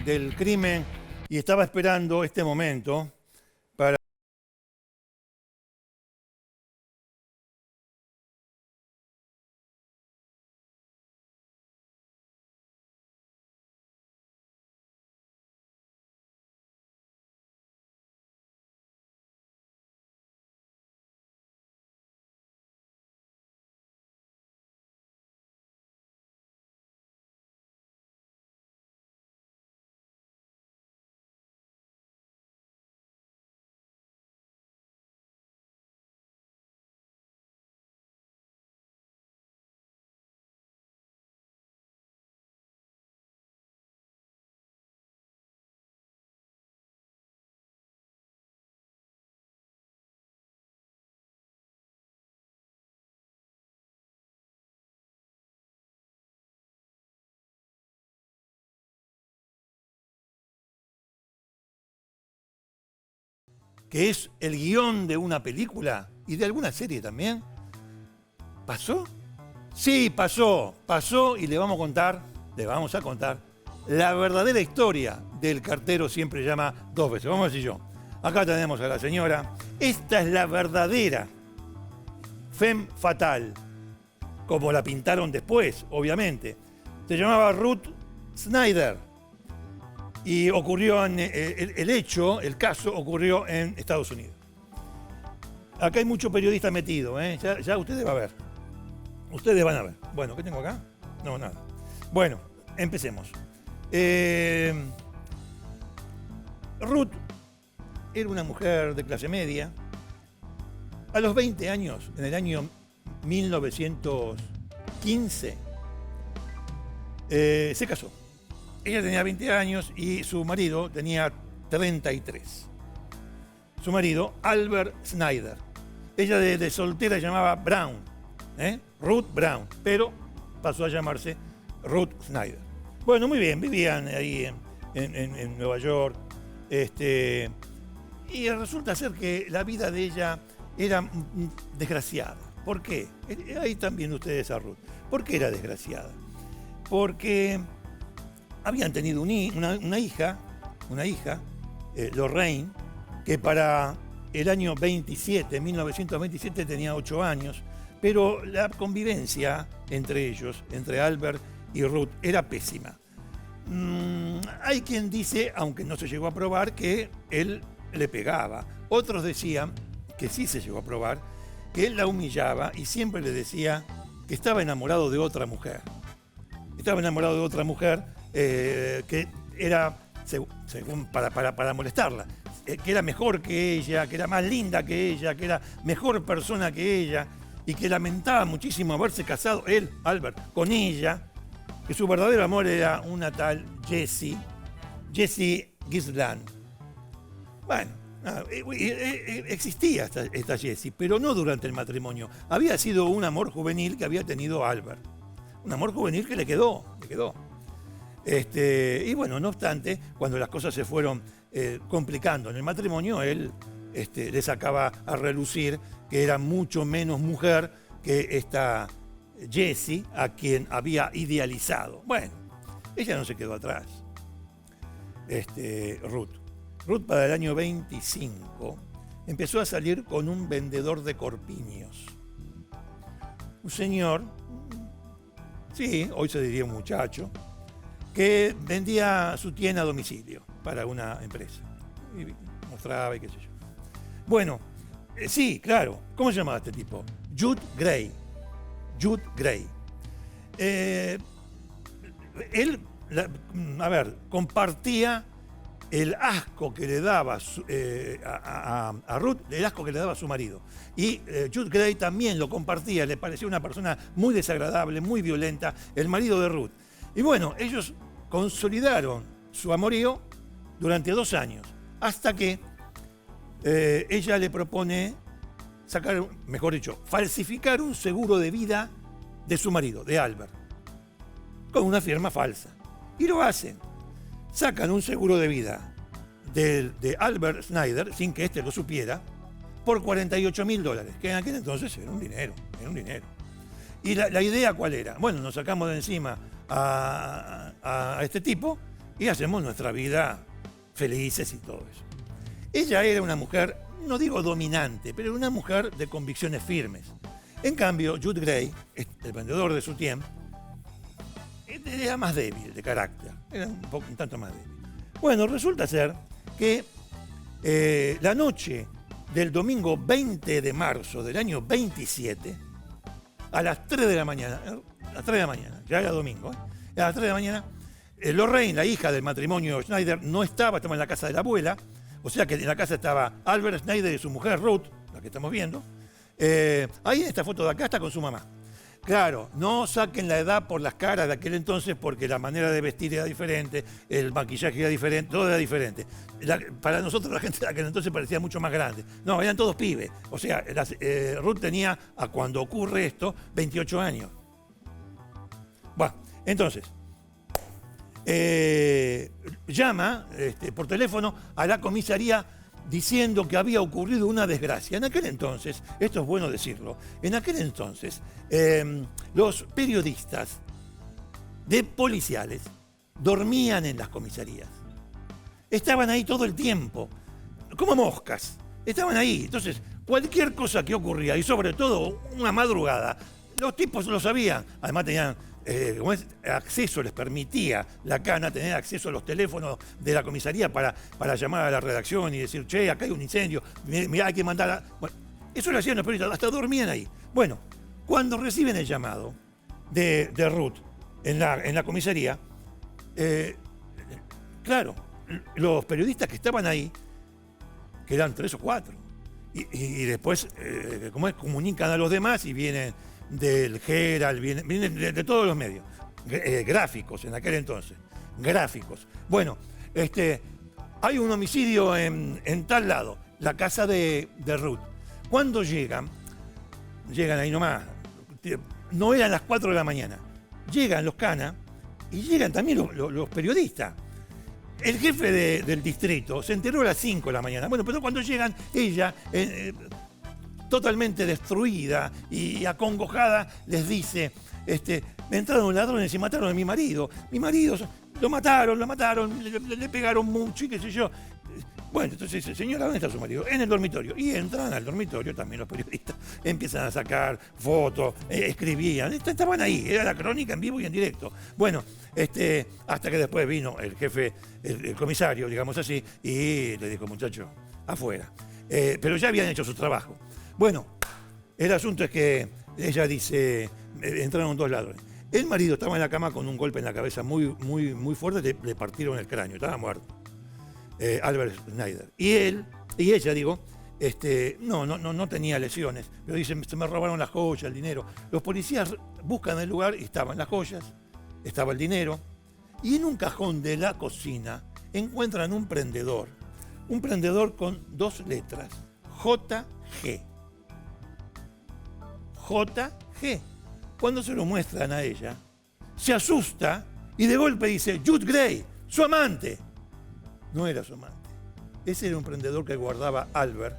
del crimen y estaba esperando este momento para... que es el guión de una película y de alguna serie también. ¿Pasó? Sí, pasó y le vamos a contar la verdadera historia del cartero siempre llama dos veces. Vamos a decir yo. Acá tenemos a la señora. Esta es la verdadera femme fatale, como la pintaron después, obviamente. Se llamaba Ruth Snyder. Y ocurrió el caso ocurrió en Estados Unidos. Acá hay mucho periodista metido, ¿eh? Ya ustedes van a ver. Ustedes van a ver. Bueno, ¿qué tengo acá? No, nada. Bueno, empecemos. Ruth era una mujer de clase media. A los 20 años, en el año 1915, se casó. Ella tenía 20 años y su marido tenía 33. Su marido, Albert Snyder. Ella de soltera se llamaba Brown, Ruth Brown, pero pasó a llamarse Ruth Snyder. Bueno, muy bien, vivían ahí en Nueva York. Y resulta ser que la vida de ella era desgraciada. ¿Por qué? Ahí también ustedes a Ruth. ¿Por qué era desgraciada? Porque habían tenido una hija, Lorraine, que para el año 1927 tenía 8 años, pero la convivencia entre ellos, entre Albert y Ruth, era pésima. Hay quien dice, aunque no se llegó a probar, que él le pegaba. Otros decían, que sí se llegó a probar, que él la humillaba y siempre le decía que estaba enamorado de otra mujer. Estaba enamorado de otra mujer que era, según para molestarla, que era mejor que ella, que era más linda que ella, que era mejor persona que ella, y que lamentaba muchísimo haberse casado él, Albert, con ella, que su verdadero amor era una tal Jessie Gisland. Bueno, existía esta Jessie, pero no durante el matrimonio. Había sido un amor juvenil que había tenido Albert. Un amor juvenil que le quedó. Y bueno, no obstante, cuando las cosas se fueron complicando en el matrimonio, él le sacaba a relucir que era mucho menos mujer que esta Jessie, a quien había idealizado. Bueno, ella no se quedó atrás. Ruth para el año 25 empezó a salir con un vendedor de corpiños. Un señor, sí, hoy se diría un muchacho, que vendía su tienda a domicilio para una empresa. Y mostraba y qué sé yo. Bueno, sí, claro. ¿Cómo se llamaba este tipo? Jude Gray. Él, compartía el asco que le daba a Ruth, el asco que le daba a su marido. Y Jude Gray también lo compartía, le parecía una persona muy desagradable, muy violenta, el marido de Ruth. Y bueno, ellos consolidaron su amorío durante 2 años, hasta que ella le propone falsificar un seguro de vida de su marido, de Albert, con una firma falsa. Y lo hacen. Sacan un seguro de vida de Albert Snyder, sin que éste lo supiera, por $48.000, que en aquel entonces era un dinero. ¿Y la idea cuál era? Bueno, nos sacamos de encima a este tipo y hacemos nuestra vida felices y todo eso. Ella era una mujer, no digo dominante, pero una mujer de convicciones firmes. En cambio, Jude Gray, el vendedor de su tiempo, era más débil de carácter, era un tanto más débil. Bueno, resulta ser que la noche del domingo 20 de marzo del año 27, a las 3 de la mañana, ya era domingo, a las 3 de la mañana, Lorraine, la hija del matrimonio Schneider, no estaba en la casa de la abuela, o sea que en la casa estaba Albert Schneider y su mujer Ruth, la que estamos viendo. Ahí en esta foto de acá está con su mamá. Claro, no saquen la edad por las caras de aquel entonces porque la manera de vestir era diferente, el maquillaje era diferente, todo era diferente. Para nosotros la gente de aquel entonces parecía mucho más grande. No, eran todos pibes. O sea, Ruth tenía, a cuando ocurre esto, 28 años. Bueno, entonces, llama por teléfono a la comisaría diciendo que había ocurrido una desgracia. En aquel entonces, esto es bueno decirlo, en aquel entonces los periodistas de policiales dormían en las comisarías. Estaban ahí todo el tiempo, como moscas. Estaban ahí. Entonces, cualquier cosa que ocurría, y sobre todo una madrugada, los tipos lo sabían. Además tenían acceso, les permitía la cana tener acceso a los teléfonos de la comisaría para llamar a la redacción y decir, che, acá hay un incendio, mirá, hay que mandar a... Bueno, eso lo hacían los periodistas, hasta dormían ahí. Bueno, cuando reciben el llamado de Ruth en la comisaría, claro, los periodistas que estaban ahí, que eran 3 o 4, y después, comunican a los demás y vienen del Herald, vienen de todos los medios, gráficos en aquel entonces, gráficos. Bueno, hay un homicidio en tal lado, la casa de Ruth. Cuando llegan ahí nomás, no eran las 4 de la mañana, llegan los canas y llegan también los periodistas. El jefe del distrito se enteró a las 5 de la mañana. Bueno, pero cuando llegan, ella, totalmente destruida y acongojada, les dice, me entraron ladrones y mataron a mi marido. Mi marido, lo mataron, le pegaron mucho y qué sé yo. Bueno, entonces dice, señora, ¿dónde está su marido? En el dormitorio. Y entran al dormitorio también los periodistas. Empiezan a sacar fotos, escribían. Estaban ahí, era la crónica en vivo y en directo. Bueno, hasta que después vino el jefe, el comisario, digamos así, y le dijo, muchacho, afuera. Pero ya habían hecho su trabajo. Bueno, el asunto es que ella dice, entraron 2 ladrones. El marido estaba en la cama con un golpe en la cabeza muy, muy, muy fuerte, le partieron el cráneo, estaba muerto. Albert Schneider. Y ella, digo, no tenía lesiones, pero dice, se me robaron las joyas, el dinero. Los policías buscan el lugar y estaban las joyas, estaba el dinero, y en un cajón de la cocina encuentran un prendedor con 2 letras, JG. JG. Cuando se lo muestran a ella, se asusta y de golpe dice, Jude Gray, su amante. No era su amante. Ese era un prendedor que guardaba Albert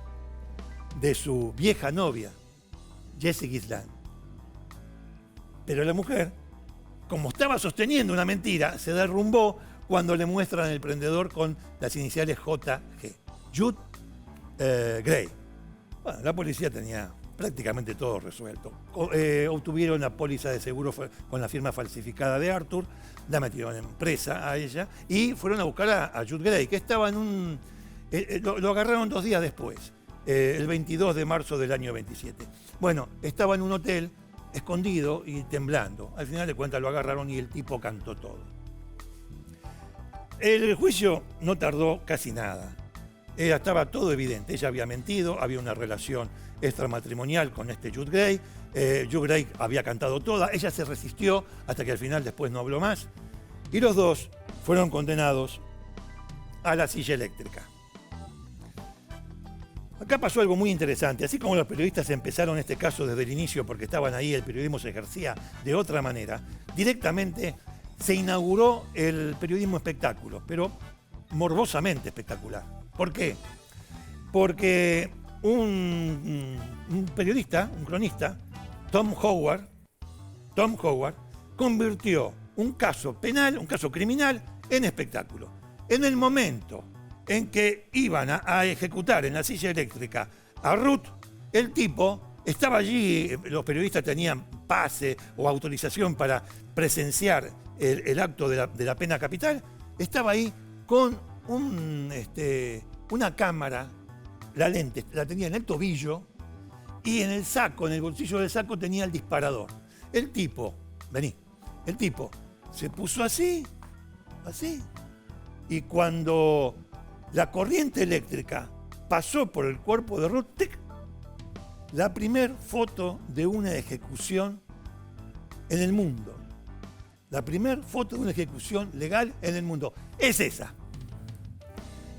de su vieja novia, Jessie Gisland. Pero la mujer, como estaba sosteniendo una mentira, se derrumbó cuando le muestran el prendedor con las iniciales JG. Jude Gray. Bueno, la policía tenía prácticamente todo resuelto. Obtuvieron la póliza de seguro con la firma falsificada de Arthur, la metieron en presa a ella y fueron a buscar a Jude Gray, que estaba en lo agarraron 2 días después, el 22 de marzo del año 27. Bueno, estaba en un hotel escondido y temblando. Al final de cuentas lo agarraron y el tipo cantó todo. El juicio no tardó casi nada. Estaba todo evidente. Ella había mentido, había una relación extramatrimonial con Jude Gray. Jude Gray había cantado toda. Ella se resistió hasta que al final después no habló más. Y los dos fueron condenados a la silla eléctrica. Acá pasó algo muy interesante. Así como los periodistas empezaron este caso desde el inicio porque estaban ahí, el periodismo se ejercía de otra manera, directamente se inauguró el periodismo espectáculo, pero morbosamente espectacular. ¿Por qué? Porque un periodista, un cronista, Tom Howard, convirtió un caso penal, un caso criminal, en espectáculo. En el momento en que iban a ejecutar en la silla eléctrica a Ruth, el tipo estaba allí, los periodistas tenían pase o autorización para presenciar el acto de la pena capital, estaba ahí con una cámara, la lente la tenía en el tobillo y en el saco, en el bolsillo del saco tenía el disparador. El tipo se puso así, y cuando la corriente eléctrica pasó por el cuerpo de Ruth, ¡tic!, la primer foto de una ejecución en el mundo. La primer foto de una ejecución legal en el mundo. Es esa.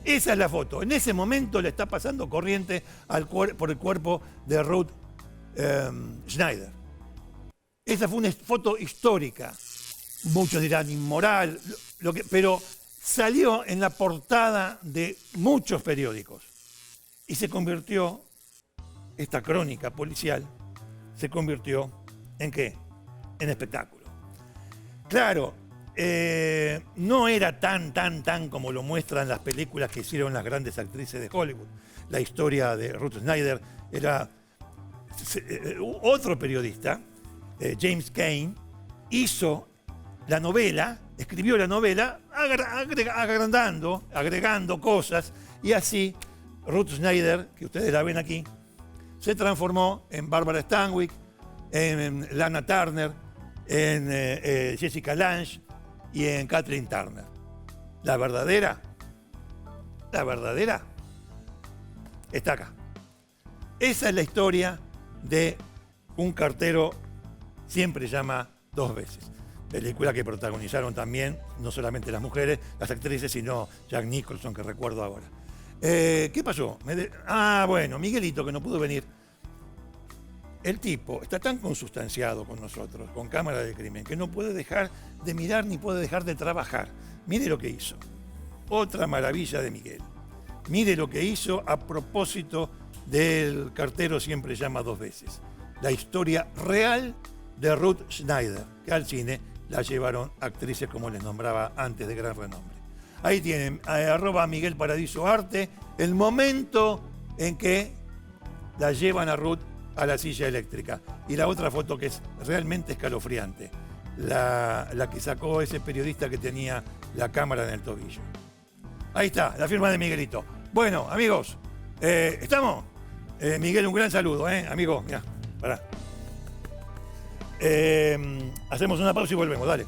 Esa es la foto. En ese momento le está pasando corriente por el cuerpo de Ruth Schneider. Esa fue una foto histórica. Muchos dirán inmoral, pero salió en la portada de muchos periódicos. Y se convirtió, esta crónica policial, se convirtió ¿en qué? En espectáculo. Claro, no era tan como lo muestran las películas que hicieron las grandes actrices de Hollywood. La historia de Ruth Schneider era... otro periodista, James Cain, hizo la novela, escribió la novela agregando cosas, y así Ruth Schneider, que ustedes la ven aquí, se transformó en Barbara Stanwyck, en Lana Turner, en Jessica Lange y en Kathleen Turner. La verdadera está acá. Esa es la historia de Un cartero siempre llama dos veces. Película que protagonizaron también, no solamente las mujeres, las actrices, sino Jack Nicholson, que recuerdo ahora. ¿Qué pasó? Bueno, Miguelito, que no pudo venir. El tipo está tan consustanciado con nosotros, con Cámara de Crimen, que no puede dejar de mirar ni puede dejar de trabajar. Mire lo que hizo. Otra maravilla de Miguel. Mire lo que hizo a propósito del cartero siempre llama dos veces. La historia real de Ruth Schneider, que al cine la llevaron actrices como les nombraba antes, de gran renombre. Ahí tienen, @MiguelParadisoArte, el momento en que la llevan a Ruth a la silla eléctrica. Y la otra foto que es realmente escalofriante, la que sacó ese periodista que tenía la cámara en el tobillo. Ahí está, la firma de Miguelito. Bueno, amigos, ¿estamos? Miguel, un gran saludo, amigo, mirá, pará. Hacemos una pausa y volvemos, dale.